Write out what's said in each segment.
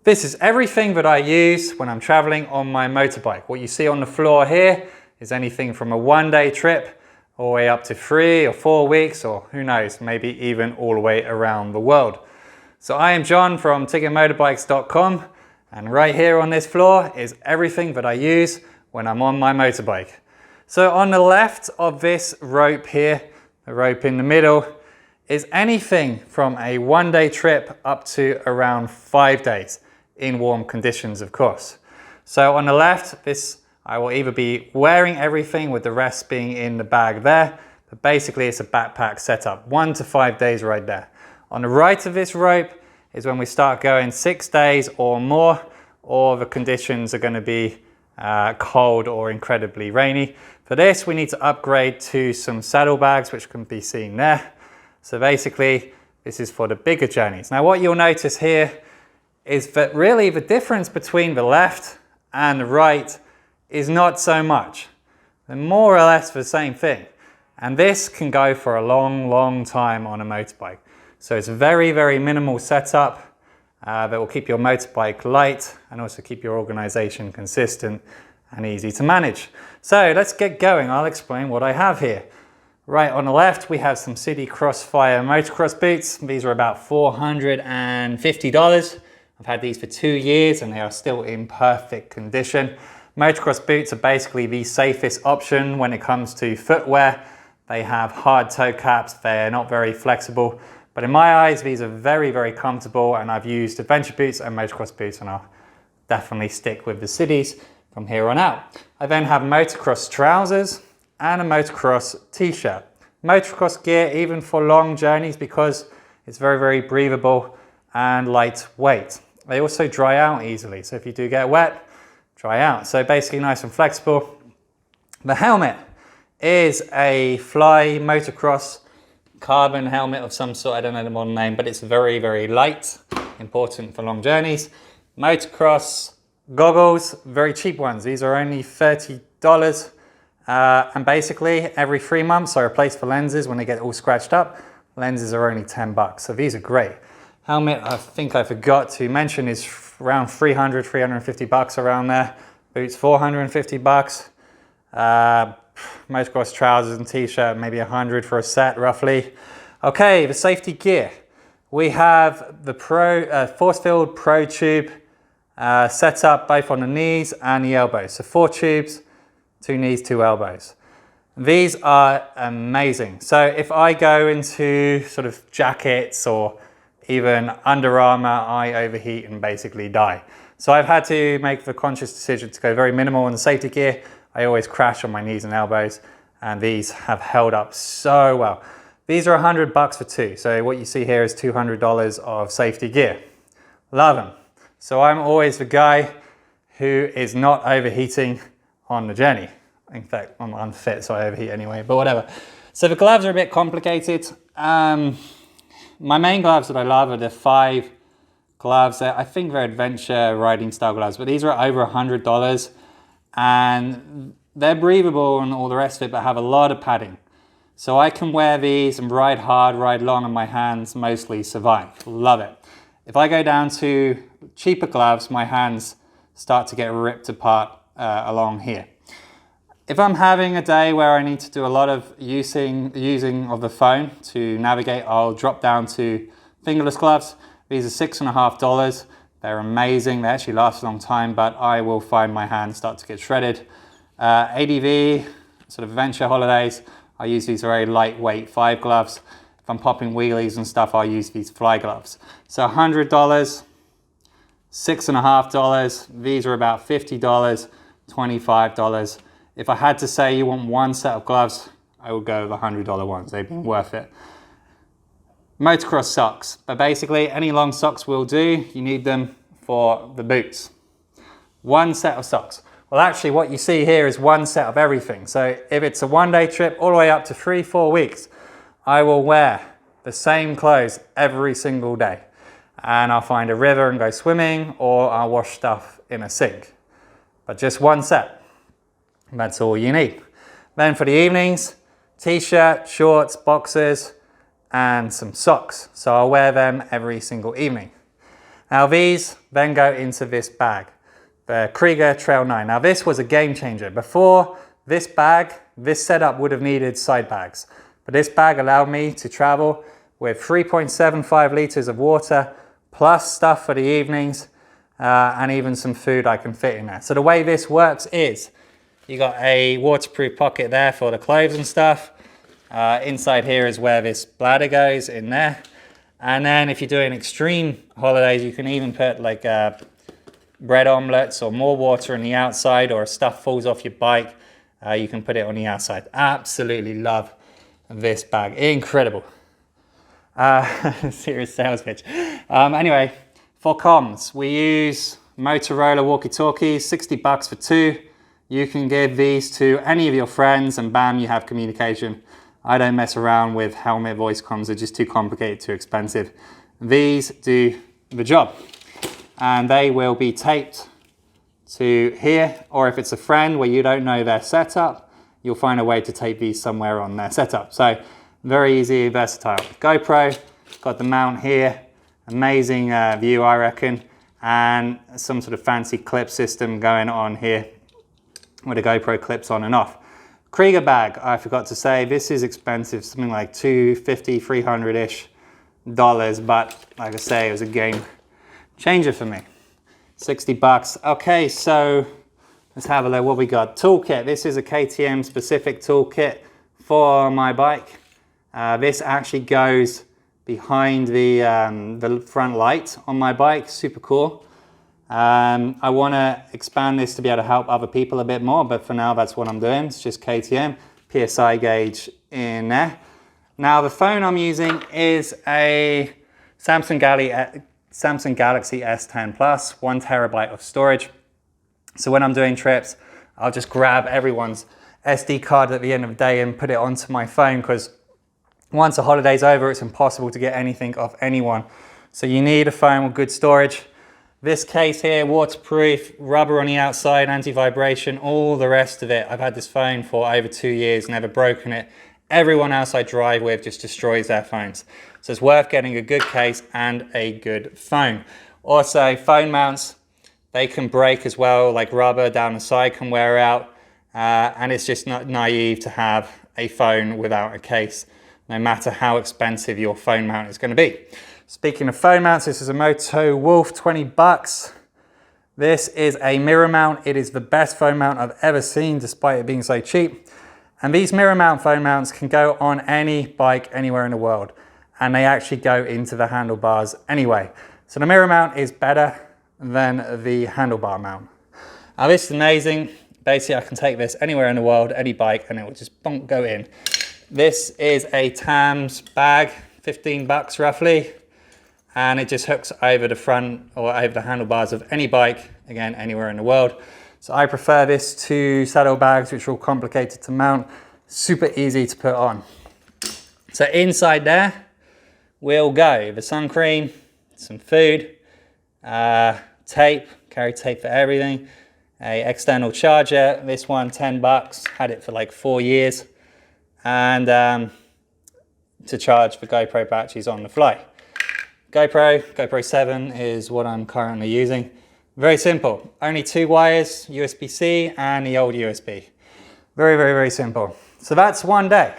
This is everything that I use when I'm traveling on my motorbike. What you see on the floor here is anything from a one-day trip all the way up to 3 or 4 weeks, or who knows, maybe even all the way around the world. So I am John from tigitmotorbikes.com, and right here on this floor is everything that I use when I'm on my motorbike. So on the left of this rope here, the rope in the middle, is anything from a one-day trip up to around 5 days. In warm conditions, of course. So on the left, I will either be wearing everything with the rest being in the bag there, but basically it's a backpack setup, 1 to 5 days right there. On the right of this rope is when we start going 6 days or more, or the conditions are going to be cold or incredibly rainy. For this, we need to upgrade to some saddlebags, which can be seen there. So basically, this is for the bigger journeys. Now what you'll notice here is that really the difference between the left and the right is not so much. They're more or less the same thing. And this can go for a long, long time on a motorbike. So it's a very, very minimal setup that will keep your motorbike light and also keep your organization consistent and easy to manage. So let's get going. I'll explain what I have here. Right on the left, we have some Sidi Crossfire motocross boots. These are about $450. I've had these for 2 years and they are still in perfect condition. Motocross boots are basically the safest option when it comes to footwear. They have hard toe caps, they're not very flexible, but in my eyes, these are very, very comfortable, and I've used adventure boots and motocross boots, and I'll definitely stick with the Sidis from here on out. I then have motocross trousers and a motocross t-shirt. Motocross gear, even for long journeys, because it's very, very breathable and lightweight. They also dry out easily, so if you do get wet, dry out. So basically nice and flexible. The helmet is a Fly motocross carbon helmet of some sort. I don't know the modern name, but it's very, very light, important for long journeys. Motocross goggles, very cheap ones. These are only $30. And basically every 3 months I replace the lenses when they get all scratched up. Lenses are only $10, so these are great. Helmet, I think I forgot to mention, is around $300, $350 around there. Boots, $450. Motocross trousers and t-shirt, maybe $100 for a set, roughly. Okay, the safety gear. We have the Forcefield Pro Tube set up both on the knees and the elbows. So 4 tubes, 2 knees, 2 elbows. These are amazing. So if I go into sort of jackets or even Under Armour, I overheat and basically die. So I've had to make the conscious decision to go very minimal on the safety gear. I always crash on my knees and elbows, and these have held up so well. These are $100 for 2. So what you see here is $200 of safety gear. Love them. So I'm always the guy who is not overheating on the journey. In fact, I'm unfit, so I overheat anyway, but whatever. So the gloves are a bit complicated. My main gloves that I love are the 5 gloves. I think they're adventure riding style gloves, but these are over $100 and they're breathable and all the rest of it, but have a lot of padding. So I can wear these and ride hard, ride long, and my hands mostly survive. Love it. If I go down to cheaper gloves, my hands start to get ripped apart along here. If I'm having a day where I need to do a lot of using of the phone to navigate, I'll drop down to fingerless gloves. These are $6.50. They're amazing. They actually last a long time, but I will find my hands start to get shredded. ADV, sort of adventure holidays, I use these very lightweight 5 gloves. If I'm popping wheelies and stuff, I'll use these Fly gloves. So $100, $6.50. These are about $50, $25. If I had to say you want one set of gloves, I would go with the $100 ones. They've been worth it. Motocross socks, but basically any long socks will do. You need them for the boots. One set of socks. Well, actually what you see here is one set of everything. So if it's a one-day trip all the way up to 3-4 weeks, I will wear the same clothes every single day. And I'll find a river and go swimming, or I'll wash stuff in a sink. But just one set. That's all you need. Then for the evenings, t-shirt, shorts, boxers, and some socks. So I'll wear them every single evening. Now these then go into this bag, the Kriega Trail 9. Now this was a game changer. Before this bag, this setup would have needed side bags. But this bag allowed me to travel with 3.75 litres of water, plus stuff for the evenings, and even some food I can fit in there. So the way this works is, you got a waterproof pocket there for the clothes and stuff. Inside here is where this bladder goes, in there. And then if you're doing extreme holidays, you can even put like bread omelets or more water on the outside, or if stuff falls off your bike, you can put it on the outside. Absolutely love this bag, incredible. Serious sales pitch. Anyway, for comms, we use Motorola walkie-talkies, 60 bucks for 2. You can give these to any of your friends and bam, you have communication. I don't mess around with helmet voice comms, they're just too complicated, too expensive. These do the job. And they will be taped to here, or if it's a friend where you don't know their setup, you'll find a way to tape these somewhere on their setup. So very easy, versatile. GoPro, got the mount here, amazing view I reckon, and some sort of fancy clip system going on here with the GoPro clips on and off. Kriega bag, I forgot to say, this is expensive, something like $250, $300-ish, but like I say, it was a game changer for me. 60 bucks. Okay, so let's have a look what we got. Toolkit, this is a KTM specific toolkit for my bike. This actually goes behind the front light on my bike, super cool. I want to expand this to be able to help other people a bit more, but for now that's what I'm doing. It's just KTM, PSI gauge in there. Now the phone I'm using is a Samsung Galaxy S10 Plus, 1 terabyte of storage. So when I'm doing trips, I'll just grab everyone's SD card at the end of the day and put it onto my phone, because once a holiday's over, it's impossible to get anything off anyone. So you need a phone with good storage. This case here, waterproof, rubber on the outside, anti-vibration, all the rest of it. I've had this phone for over 2 years, never broken it. Everyone else I drive with just destroys their phones. So it's worth getting a good case and a good phone. Also, phone mounts, they can break as well, like rubber down the side can wear out. And it's just not naive to have a phone without a case, no matter how expensive your phone mount is going to be. Speaking of phone mounts, this is a Moto Wolf, 20 bucks. This is a mirror mount. It is the best phone mount I've ever seen, despite it being so cheap. And these mirror mount phone mounts can go on any bike anywhere in the world. And they actually go into the handlebars anyway. So the mirror mount is better than the handlebar mount. Now this is amazing. Basically, I can take this anywhere in the world, any bike, and it will just bonk go in. This is a Tams bag, 15 bucks roughly. And it just hooks over the front or over the handlebars of any bike, again, anywhere in the world. So I prefer this to saddlebags, which are all complicated to mount, super easy to put on. So inside there will go the sun cream, some food, tape, carry tape for everything, a external charger, this one 10 bucks, had it for like 4 years, and to charge the GoPro batteries on the fly. GoPro 7 is what I'm currently using. Very simple, only 2 wires, USB-C and the old USB. Very, very, very simple. So that's one day.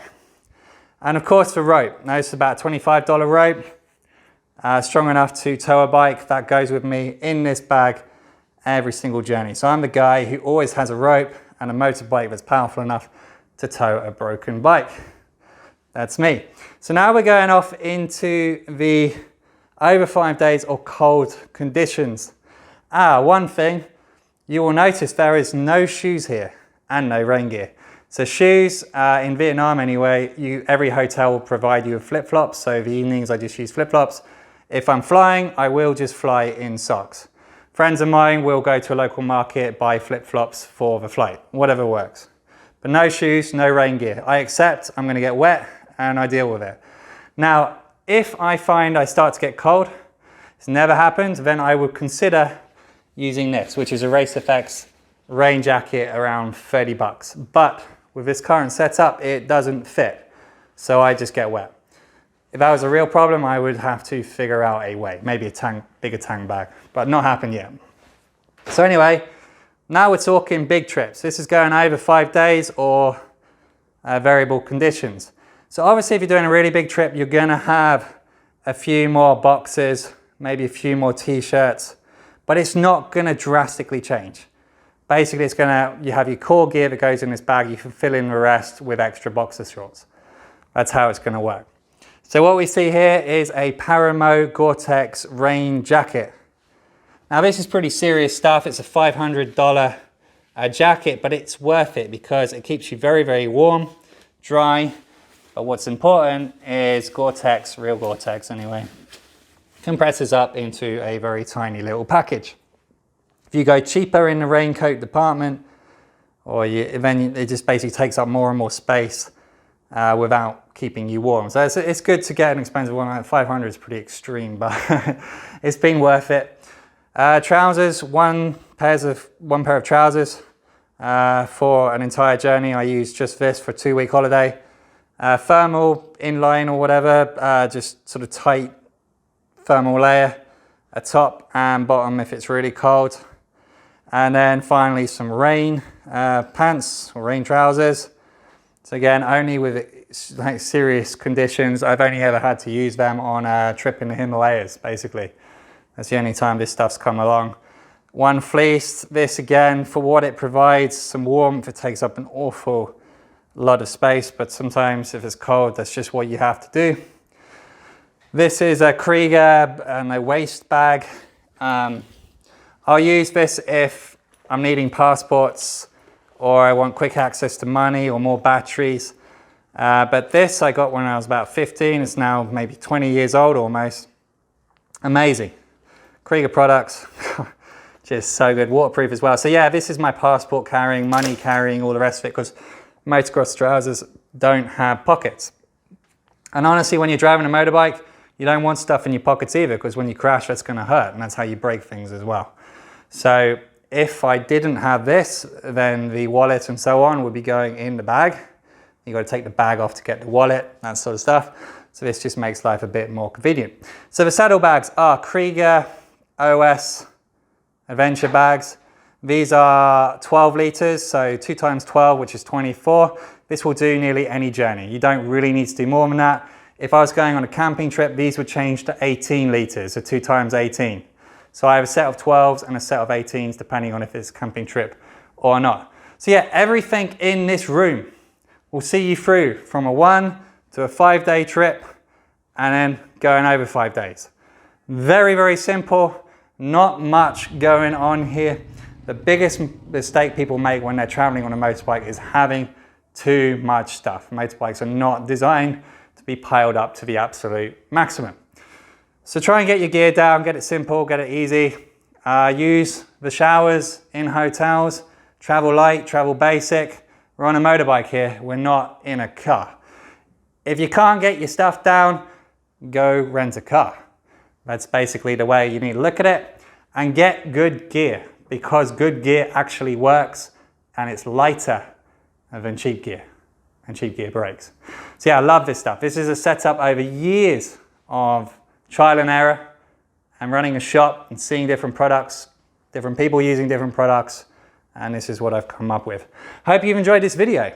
And of course the rope. Now it's about a $25 rope, strong enough to tow a bike. That goes with me in this bag every single journey. So I'm the guy who always has a rope and a motorbike that's powerful enough to tow a broken bike. That's me. So now we're going off into the over 5 days of cold conditions. One thing, you will notice there is no shoes here and no rain gear. So shoes, in Vietnam anyway, every hotel will provide you with flip-flops. So the evenings I just use flip-flops. If I'm flying, I will just fly in socks. Friends of mine will go to a local market, buy flip-flops for the flight, whatever works. But no shoes, no rain gear. I accept I'm gonna get wet and I deal with it. Now, if I find I start to get cold, it's never happened, then I would consider using this, which is a Race FX rain jacket around 30 bucks. But with this current setup, it doesn't fit. So I just get wet. If that was a real problem, I would have to figure out a way, maybe a bigger tank bag, but not happened yet. So anyway, now we're talking big trips. This is going over 5 days or variable conditions. So obviously if you're doing a really big trip, you're gonna have a few more boxes, maybe a few more t-shirts, but it's not gonna drastically change. Basically you have your core gear that goes in this bag, you can fill in the rest with extra boxer shorts. That's how it's gonna work. So what we see here is a Paramo Gortex rain jacket. Now this is pretty serious stuff. It's a $500 jacket, but it's worth it because it keeps you very, very warm, dry. But what's important is Gortex, real Gortex anyway, compresses up into a very tiny little package. If you go cheaper in the raincoat department, then it just basically takes up more and more space without keeping you warm. So it's good to get an expensive one. Like 500 is pretty extreme, but it's been worth it. Trousers, one pair of trousers for an entire journey. I used just this for a 2-week holiday. Thermal, inline or whatever, just sort of tight thermal layer, a top and bottom if it's really cold. And then finally some rain pants or rain trousers. So again, only with like serious conditions. I've only ever had to use them on a trip in the Himalayas, basically. That's the only time this stuff's come along. One fleece, this again, for what it provides, some warmth, it takes up an awful lot of space, but sometimes if it's cold, that's just what you have to do. This is a Kriega and a waste bag. I'll use this if I'm needing passports or I want quick access to money or more batteries. But this I got when I was about 15. It's now maybe 20 years old almost. Amazing. Kriega products, just so good. Waterproof as well. So yeah, this is my passport carrying, money carrying, all the rest of it, because motocross trousers don't have pockets. And honestly, when you're driving a motorbike, you don't want stuff in your pockets either, because when you crash, that's going to hurt, and that's how you break things as well. So if I didn't have this, then the wallet and so on would be going in the bag. You got to take the bag off to get the wallet, that sort of stuff. So this just makes life a bit more convenient. So the saddlebags are Kriega OS adventure bags. These are 12 liters, so 2 times 12, which is 24. This will do nearly any journey. You don't really need to do more than that. If I was going on a camping trip, these would change to 18 liters, so 2 times 18. So I have a set of 12s and a set of 18s, depending on if it's a camping trip or not. So yeah, everything in this room will see you through from a 1 to a 5-day trip and then going over 5 days. Very, very simple, not much going on here. The biggest mistake people make when they're traveling on a motorbike is having too much stuff. Motorbikes are not designed to be piled up to the absolute maximum. So try and get your gear down, get it simple, get it easy. Use the showers in hotels, travel light, travel basic. We're on a motorbike here, we're not in a car. If you can't get your stuff down, go rent a car. That's basically the way you need to look at it. And get good gear, because good gear actually works and it's lighter than cheap gear, and cheap gear breaks. So yeah, I love this stuff. This is a setup over years of trial and error and running a shop and seeing different products, different people using different products, and this is what I've come up with. Hope you've enjoyed this video.